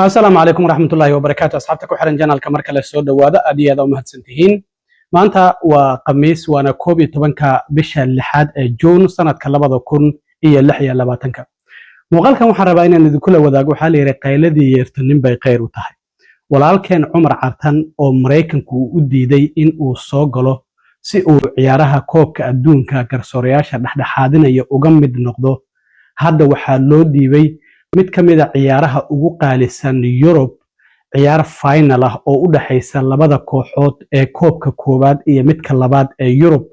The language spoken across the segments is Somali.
السلام عليكم ورحمة الله وبركاته. أصحابتك وحرن جانال كمركز السود وهذا أدي هذا ومهد سنتين maanta waa qamiis waana 11 bisha lixaad ee June sanadka 2026 muuqaalkan waxaan rabaa inaan idinku la wadaago waxa la yiraahdaa qayladii yeertanin bay qayr u tahay walaalkeen Cumar Cartan oo Mareykanku u diiday in uu soo galo si uu ciyaaraha koobka adduunka garsoorayaasha dhexdhexaadinaya uga mid noqdo hadda waxa loo dhiibay mid kamid ah ciyaaraha ugu qaalisan Europe ciyaar final ah oo u dhaxaysa labada kooxood ee koobka koobaad iyo midka labaad ee Europe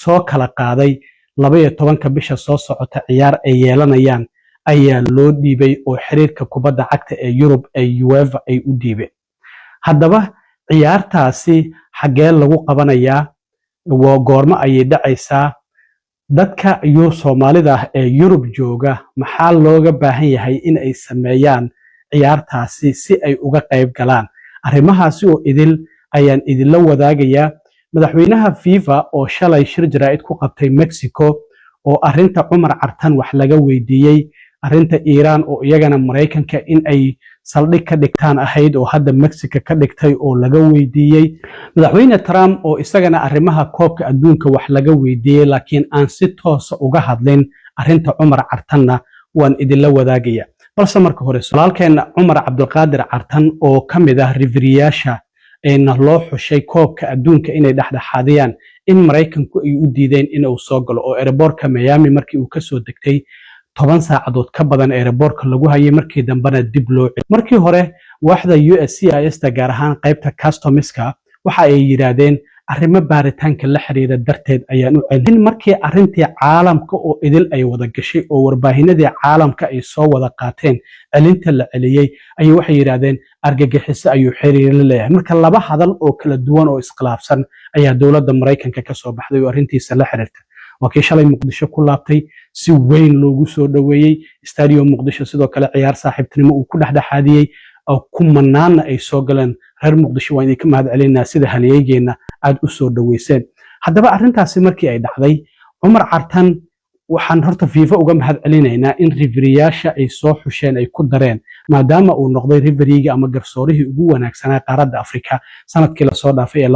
soo kala qaaday 12 bisha soo socota ciyaar ay yeelanayaan ayaa loo dhiibay oo xiriirka kubadda cagta ee Europe ee UEFA ay u dhiibeen haddaba ciyaartaasi xagee lagu qabanayaa goorma ayay dhacaysaa dadka Soomaalida ee Europe jooga maxaa looga baahan yahay in ay sameeyaan ciyaartaasi si ay uga qayb galaan arrimahaasi oo ayaan idin la wadaagayaa madaxweynaha FIFA oo shalay shir jaraa'id ku qabtay Mexico oo arinta Cumar Cartan wax laga weydiiyay arinta Iran oo iyagana Mareykanka in ay saldhig ka dhigtaan ahayd oo hadda Mexico ka dhigtay oo laga weydiiyay madaxweyne Trump oo isagana arrimaha koobka adduunka wax laga weydiiyay laakiin aan si toos ah uga hadlin arinta Cumar Cartanna waan idin la wadaagayaa balse marka hore walaalkeena Cumar Cabdulqaadir Cartan oo kamid ah riveriyaasha loo xushay koobka adduunka inay dhexdhexaadiyaan in Mareykanku ay u diideen in uu soo galo oo airportka Miami markii uu ka soo degtay 10 saacadood ka badan airportka lagu hayay markii dambana dib loo celiyay markii hore waaxda USCIS ta gaar ahaan qaybta customiska waxa ay yiraahdeen arrimo baaritaanka la xiriira darteed ayaan u celin markii arintii caalamka oo idil ay wada gashay oo warbaahinadii caalamka ay soo wada qaateen celinta la celiyay ay waxay yiraahdeen argagixiso ayuu xiriir la leeyahay marka laba hadal oo kala duwan oo iskhilaafsan ayaa dawladda Mareykanka ka soo baxday oo arintiisa la xiriirta wakiil shalay Muqdisho ku laabtay si weyn loogu soo dhaweeyay stadium Muqdisho sidoo kale ciyaar saaxiibtinimo uu ku dhexdhexaadiyay oo kumanaana ay soo galeen reer Muqdisho waan idinka mahad celinaa sida halyeeygeena aad u soo dhaweyseen haddaba arintaasi markii ay dhacday Cumar Cartan waxaan horta FIFA uga mahad celinaynaa in riveriyaasha ay soo xusheen ay ku dareen maadaama uu noqday riveriga ama garsoorihii ugu wanaagsanaa qaaradda Afrika sanadkii la soo dhaafay ee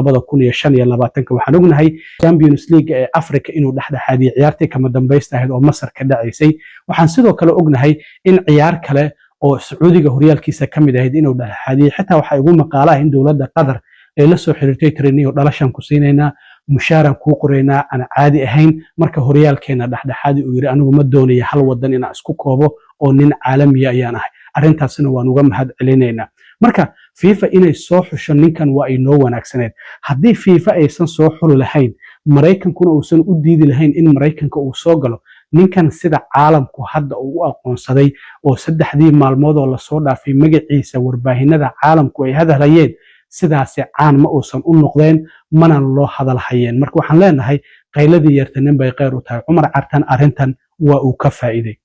2025 waxaan ognahay Champions League ee Afrika inuu dhexdhexaadiyay ciyaartii kama dambaysta ahayd oo Masar ka dhacaysay waxaan sidoo kale ognahay in ciyaar kale oo Sacuudiga horyaalkiisa kamid ahayd inuu dhexdhexaadiyay xitaa waxa ugu maqaalaha in dawladda Qatar ay la soo xiriirtay training oo dhalashan ku siinayna mushaaran ku qoreynaa aan caadi ahayn marka horyaalkeena dhexdhexaadi uu yiri anigu ma doonayo hal wadan inaan isku koobo oo nin caalami ayaan ahay arintaasina waan uga mahad celinaynaa marka FIFA inay soo xusho ninkan waa ay noo wanaagsaneed haddii FIFA aysan soo xul lahayn Mareykankuna uusan u diidi lahayn in Mareykanka uu soo galo ninkan sida caalamku hadda uu aqoonsaday oo saddexdii maalmood oo la soo dhaafay magaciisa warbaahinada caalamku ay hadlayeen sidaas caan ma uusan u noqdeen mana loo hadal hayeen marka waxaan leenahay qayladii yeertanin bay qayr u tahay Cumar Cartan arintan waa uu ka faa'iiday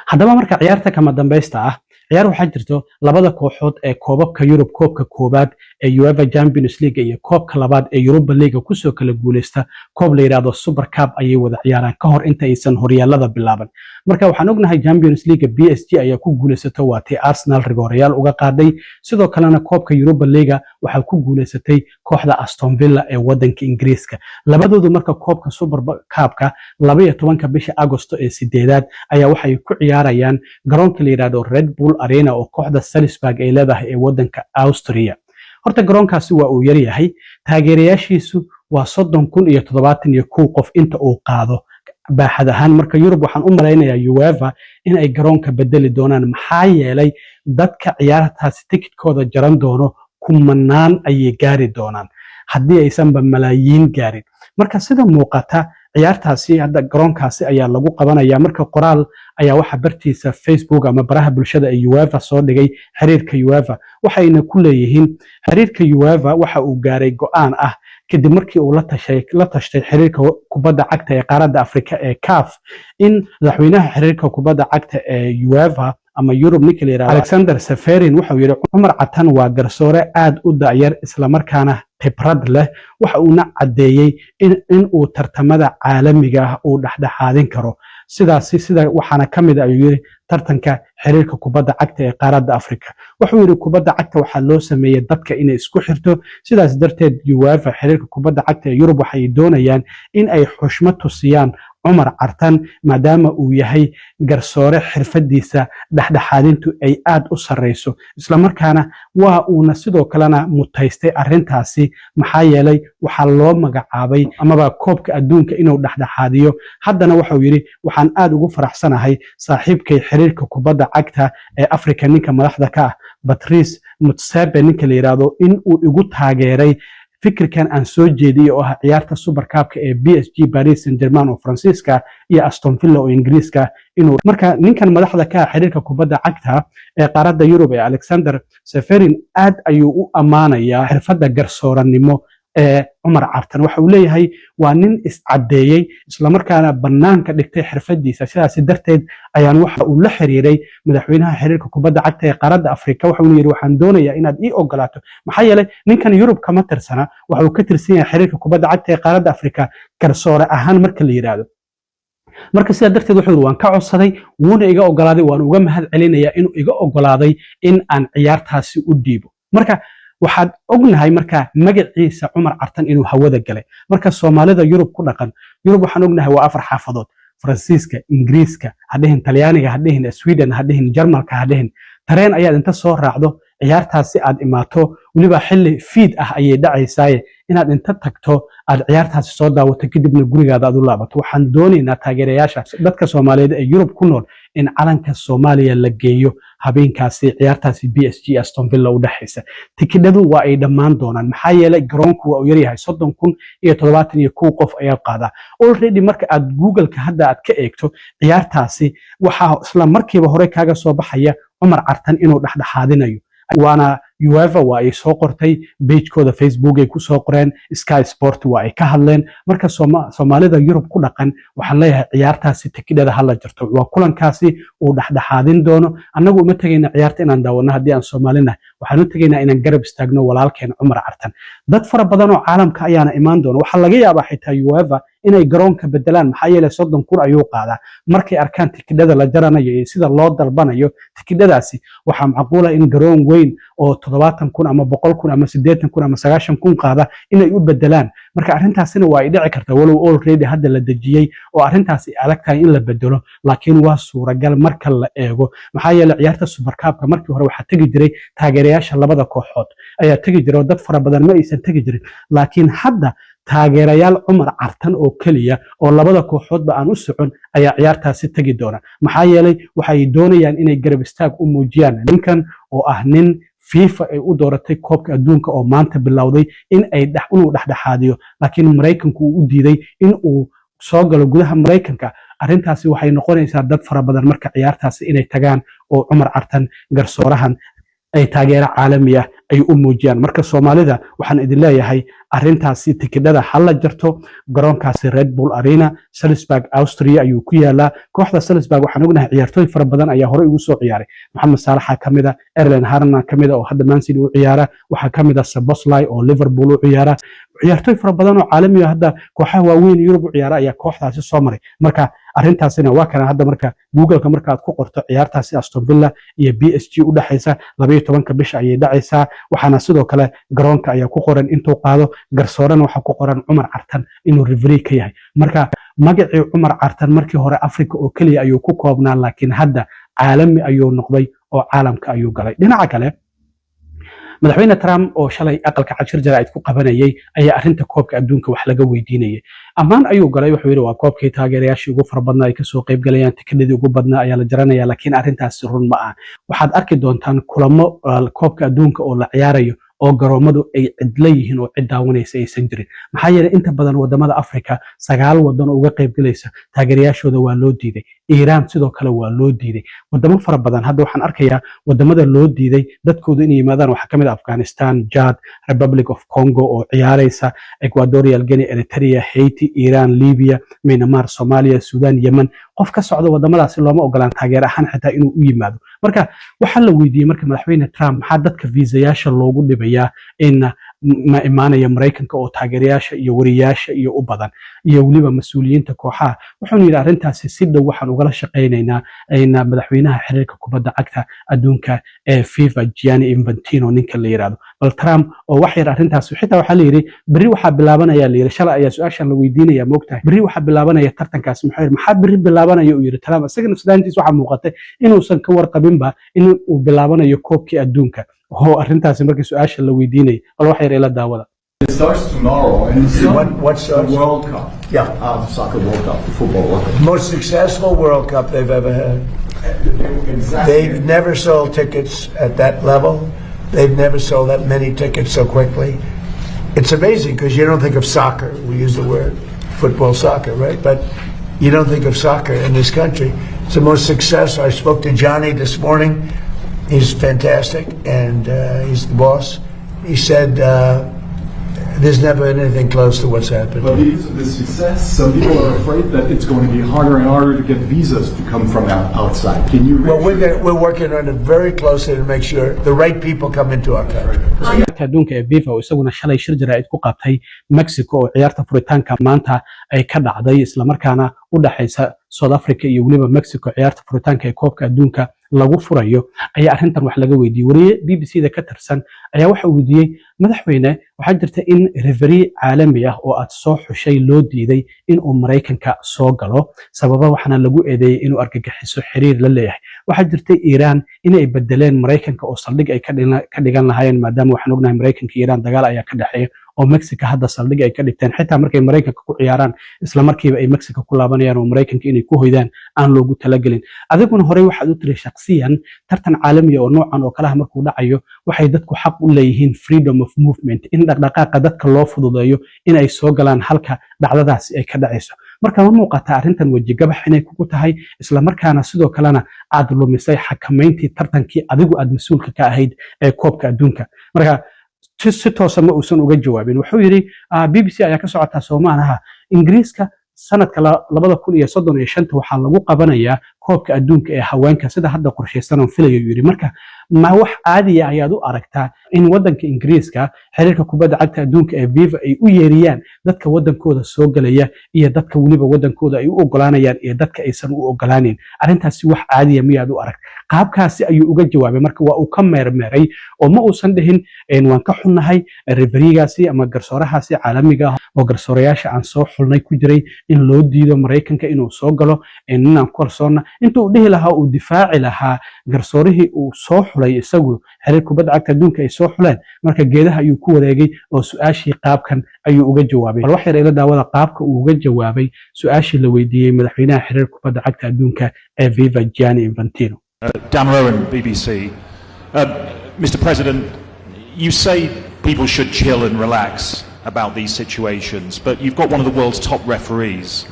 haddaba marka ciyaarta kama dambaysta ah ciyaar waxa jirto labada kooxood ee koobabka Europe koobka koobaad ee UEFA Champions League iyo koobka labaad ee Europa League ku soo kala guuleysta koob la yiraahdo Super Cup ayay wada ciyaaraan ka hor inta aysan horyaalada bilaaban marka waxaan ognahay Champions League PSG ayaa ku guuleysatay waatii Arsenal Real uga qaaday sidoo kalena koobka Europa League waxa ku guuleysatay kooxda Aston Villa ee wadanka Ingiriiska labadoodu marka koobka Super Cup-ka 12 bisha Agosto ee 8aad ayaa waxay ku ciyaarayaan garoonka la yiraahdo Red Bull Arena oo kooxda Salzburg ay leedahay ee wadanka Austria horta garoonkaasi waa uu yar yahay taageerayaashiisu waa 30,071 qof inta uu qaado baaxad ahaan marka Europe waxaan u maleynayaa UEFA in ay garoonka bedeli doonaan maxaa yeelay dadka ciyaartaasi tikidkooda jaran doono kumanaan ay gaari doonaan haddii aysan ba malaayiin gaarin marka sida muuqata ciyaartaasi hadda garoonkaasi ayaa lagu qabanayaa marka qoraal ayaa waxa bartiisa Facebook ama baraha bulshada ee UEFA soo dhigay xiriirka UEFA waxayna ku leeyihiin xiriirka UEFA waxa uu gaaray go'aan ah kadib markii uu la tashtay xiriirka kubadda cagta ee qaaradda Afrika ee CAF in madaxweynaha xiriirka kubadda cagta ee UEFA ama Europe Nicolas Alexander Seferin wuxuu yiri Cumar Cartan waa garsoore aad u daayar isla markaana khibrad leh waxa uuna caddeeyey in uu tartamada caalamiga ah uu dhexdhexaadin karo sida waxaana ka mid ayuu yiri tartanka xiriirka kubadda cagta ee qaaradda Afrika wuxuu yiri kubadda cagta waxa loo sameeyay dadka inay isku xirto sidaas darteed UEFA xiriirka kubadda cagta ee Yurub waxay doonayaan in ay xushmad tusiyaan Umar Cartan maadaama uu yahay garsoore xirfadiisa dhexdhexaadintu ay aad u sareyso isla markaana waa uuna sidoo kalena mutaystay arintaasi maxaa yeelay waxa loo magacaabay amaba koobka adduunka inuu dhexdhexaadiyo haddana wuxuu yiri waxaan aad ugu faraxsanahay saaxiibkay xiriirka kubadda cagta ee Afrika ninka madaxda ka ah Patrice Motsepe ninka la yiraahdo in uu igu taageeray fikirkan aan soo jeediyay oo ah ciyaarta Super Cup ee PSG Paris Saint-Germain oo Faransiiska iyo Aston Villa oo Ingiriiska inuu marka ninkan madaxda ka xiriirka kubadda cagta ee qaaradda Yurub ee Alexander Seferin aad ayuu u amaanayaa xirfadda garsooranimo ee Umar Cartan waxa uu leeyahay waa nin iscadeeyay isla markaana banaanka dhigtay xirfadiisa sidaas darteed ayaan waxa uu la xiriiray madaxweynaha xiriirka kubadda cagta ee qaaradda Afrika waxa uu yiri waxaan doonayaa inaad ii ogolaato maxaa yeelay ninkan Yurub kama tirsana waxa uu ka tirsan yahay xiriirka kubadda cagta ee qaaradda Afrika garsoore ahaan marka la yiraahdo marka sidaa darteed wuxuu waan ka codsaday wuuna iga ogolaaday waan uga mahad celinayaa inuu iga ogolaaday in aan ciyaartaasi u dhiibo marka waxaad ognahay marka magaciisa Umar Cartan inuu hawada galay marka Soomaalida Yurub ku dhaqan Yurub waxaan ognahay waa afar xaafadood Faransiiska Ingiriiska hadhihin Talyaaniga hadhihin Sweden hadhihin Jarmalka hadhihin tareen ayaad inta soo raacdo ciyaartaasi aad imaato waliba xilli fiid ah ayay dhacaysaa inaad inta tagto aad ciyaartaasi soo daawato kadibna gurigaada aad u laabato waxaan doonaynaa taageerayaasha dadka Soomaaliyeed ee Yurub ku nool in calanka Soomaaliya la geeyo habeenkaasi ciyaartaasi PSG Aston Villa u dhaxaysa tikidhadu waa ay dhammaan doonaan maxaa yeelay garoonku waa uu yar yahay 30,071 qof ayaa qaada already marka aad Google-ka hadda aad ka eegto ciyaartaasi waxa isla markiiba hore kaaga soo baxaya Umar Cartan inuu dhexdhexaadinayo waana UEFA waa ay soo qortay page-kooda Facebook ay ku soo qoreen Sky Sport waa ay ka hadleen marka Soomaalida Yurub ku dhaqan waxaan leeyahay ciyaartaasi tikidhada hala jirto waa kulankaasi uu dhexdhexaadin doono annagu uma tagayna ciyaarta inaan daawano haddii aan Soomaalina waxaan u tagaynaa inaan garab istaagno walaalkeen Umar Cartan dad fara badan oo caalamka ayaana imaan doona waxa laga yaabaa xitaa UEFA inay garoonka bedelaan maxaa yeelay 30,000 ayuu qaadaa markay arkaan tikidhada la jaranayo iyo sida loo dalbanayo tikidhadaasi waxa macquul ah in garoon weyn oo 70,000 ama 100,000 ama 80,000 ama 90,000 qaada inay u bedelaan marka arintaasina waa ay dhici kartaa walow already hadda la dejiyay oo arintaasi adag tahay in la bedelo laakiin waa suuragal marka la eego maxaa yeelay ciyaarta Super Cup markii hore waxa tagi jiray taageerayaasha labada kooxood ayaa tagi jiray dad fara badan ma aysan tagi jirin laakiin hadda taageerayaal Umar Cartan oo kaliya oo labada kooxoodba aan u socon ayaa ciyaartaasi tagi doona maxaa yeelay waxay doonayaan inay garab istaag u muujiyaan ninkan oo ah nin FIFA ay u dooratay koobka adduunka oo maanta bilowday in ay inuu dhexdhexaadiyo laakiin Mareykanku uu u diiday in uu soo galo gudaha Mareykanka arintaasi waxay noqonaysaa dad fara badan marka ciyaartaasi inay tagaan oo Umar Cartan garsoorahan ay taageero caalami ah ay u muujiyaan marka Soomaalida waxaan idin leeyahay arintaasi tikidhada hala jarto garoonkaasi Red Bull Arena Salzburg Austria ayuu ku yaalaa kooxda Salzburg waxaan ognahay ciyaartooy fara badan ayaa hore ugu soo ciyaaray Maxamed Saalax kamida Erling Haaland kamida oo hadda Man City u ciyaara waxa kamida Szoboszlai oo Liverpool u ciyaara ciyaartooy fara badan oo caalami ah hadda kooxaha waaweyn Yurub u ciyaara ayaa kooxdaasi soo maray marka arintaasina waa kana hadda marka Google-ka marka aad ku qorto ciyaartaasi Aston Villa iyo PSG u dhaxaysa 12 bisha ayay dhacaysaa waxaana sidoo kale garoonka ayaa ku qoran intuu qaado garsoorana waxa ku qoran Umar Cartan inuu referee ka yahay marka magacii Umar Cartan markii hore Afrika oo kaliya ayuu ku koobnaa laakiin hadda caalami ayuu noqday oo caalamka ayuu galay dhinaca kale madaxweyne Trump oo shalay aqalka cashir jaraa'id ku qabanayay ayaa arinta koobka adduunka wax laga weydiinayay amaan ayuu galay wuxuu yiri waa koobkii taageerayaashii ugu farbadnaa ay ka soo qayb galayaan tikidhadii ugu badnaa ayaa la jaranaya laakiin arintaasi run ma ah waxaad arki doontaan kulamo koobka adduunka oo la ciyaarayo oo garoomadu ay cidla yihiin oo cid daawanaysa aysan jirin maxaa yeelay inta badan wadamada Afrika 9 wadan oo uga qayb galaysa taageerayaashooda waa loo diiday Iran sidoo kale waa loo diiday wadamo fara badan hadda waxaan arkayaa wadamada loo diiday dadkooda inay yimaadaan waxa kamid ah Afghanistan Chad Republic of Congo oo ciyaaraysa Equatorial Guinea Eritrea Haiti Iran Libya Myanmar Somalia Sudan Yemen qof ka socda wadamadaasi looma ogolaan taageer ahaan xitaa inuu u yimaado marka waxa la weydiiyay marka madaxweyne Trump maxaa dadka viisayaasha loogu dhibayaa in ma imaanaya Maraykanka oo taageerayaasha iyo wariyaasha iyo u badan iyo waliba mas'uuliyiinta kooxaha wuxuu yiri arrintaasi si dhow waxaan ugala shaqeynaynaa ayna madaxweynaha xiriirka kubadda cagta adduunka ee FIFA Gianni Infantino ninka la yiraahdo bal Trump oo wax yar arrintaas xitaa waxa la yiri bari waxa bilaabanaya la yiri shalay ayaa su'aashan la weydiinaya moogtahay bari waxa bilaabanaya tartankaas maxaa bari bilaabanaya uu yiri Trump isaga nafsadaantiis waxa muuqatay inuusan ka warqabinba in uu bilaabanayo koobkii adduunka oo arrintaas markii su'aasha la weydiinay bal wax yar ila daawada. It starts tomorrow, and what's the World Cup? Yeah, the soccer World Cup, the football World Cup. Most successful World Cup they've ever had. Exactly. They've never sold tickets at that level. They've never sold that many tickets so quickly. It's amazing because you don't think of soccer. We use the word football, soccer, right? But you don't think of soccer in this country. It's the most successful. I spoke to Johnny this morning. He's fantastic, and he's the boss. He said there's never anything close to what's happened. But the success, some people are afraid that it's going to be harder and harder to get visas to come from outside. Can you? Well, we're working on it very closely to make sure the right people come into our country. adduunka ee FIFA oo isaguna shalay shir jaraa'id ku qabtay Mexico oo ciyaarta furitaanka maanta ay ka dhacday isla markaana u dhaxaysa South Africa iyo waliba Mexico ciyaarta furitaanka ee koobka adduunka lagu furayo ayaa arrintan wax laga weydiiyay wariye BBC-da ka tirsan ayaa waxa uu weydiiyay madaxweyne waxaa jirta in referee caalami ah oo aad soo xushay loo diiday in uu Maraykanka soo galo sababa waxana lagu eedeeyay inuu argagixiso xiriir la leeyahay waxaa jirtay Iran inay bedeleen Maraykanka oo saldhig ay ka dhigan lahaayeen maadaama waxaan ognahay Maraykanka iyo Iran dagaal ayaa ka dhaxeeya oo Mexico hadda saldhig ay ka dhigteen xitaa markay Maraykanka ku ciyaaraan isla markiiba ay Mexico ku laabanayaan oo Maraykanka inay ku hoydaan aan loogu talagelin adiguna horey waxaad u tiri shakhsiyan tartan caalami ah oo noocan oo kala markuu dhacayo waxay dadku xaq u leeyihiin freedom of movement in dhaqdhaqaaqa dadka loo fududeeyo in ay soo galaan halka dhacdadaasi ay ka dhacayso marka ma muuqata arrintan waji gabax inay kugu tahay isla markaana sidoo kalena aad lumisay xakamayntii tartankii adigu aad mas'uulka ka ahayd ee koobka adduunka marka si toosan ma uusan uga jawaabin wuxuu yiri BBC ayaa ka socota Soomaaliya Ingiriiska sanadka 2035 waxaa lagu qabanayaa koobka adduunka ee haweenka sida hadda qorsheysan oo filayo yiri marka ma wax caadi ah ayaad u aragtaa in wadanka Ingiriiska xiriirka kubadda cagta adduunka ee FIFA ay u yeeriyaan dadka wadankooda soo galaya iyo dadka waliba wadankooda ay u ogolaanayaan iyo dadka aysan u ogolaanin arrintaasi wax caadi ah miyaad u arag qaabkaasi ayuu uga jawaabay marka waa uu ka meermeeray oo ma uusan dhihin waan ka xunnahay refereegaasi ama garsoorahaasi caalamiga ah oo garsoorayaasha aan soo xulnay ku jiray in loo diido Maraykanka inuu soo galo inaan korsoona intuu dhihi lahaa uu difaaci lahaa garsoorihii uu soo xulay isagu xiriir kubadda cagta adduunka ay soo xuleen marka geedaha ayuu ku wareegay oo su'aashii qaabkan ayuu uga jawaabay bal wax yar ila daawada qaabka uu uga jawaabay su'aashii la weydiiyay madaxweynaha xiriir kubadda cagta adduunka ee FIFA Gianni Infantino. Dan Rowan, BBC. Mr. President, you say people should chill and relax about these situations, but you've got one of the world's top referees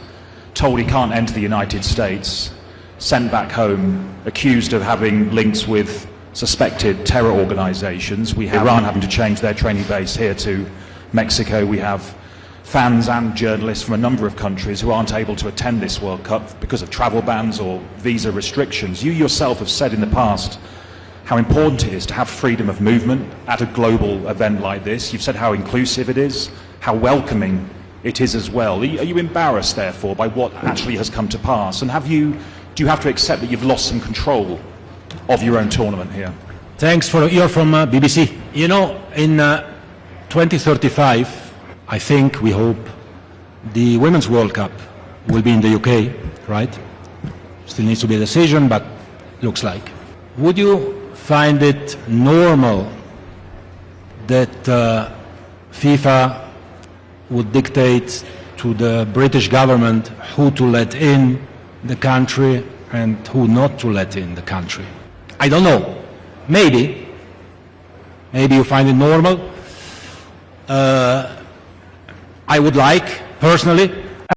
told he can't enter the United States, sent back home, accused of having links with suspected terror organizations. We have Iran having to change their training base here to Mexico. We have fans and journalists from a number of countries who aren't able to attend this World Cup because of travel bans or visa restrictions. You yourself have said in the past how important it is to have freedom of movement at a global event like this. You've said how inclusive it is, how welcoming it is as well. Are you embarrassed, therefore, by what actually has come to pass? And do you have to accept that you've lost some control of your own tournament here? Thanks for you're from BBC. You know, in 2035, I think, we hope, the Women's World Cup will be in the UK, right? Still needs to be a decision, but looks like. Would you find it normal that FIFA would dictate to the British government who to let in the country and who not to let in the country? I don't know. Maybe. Maybe you find it normal. I would like, personally,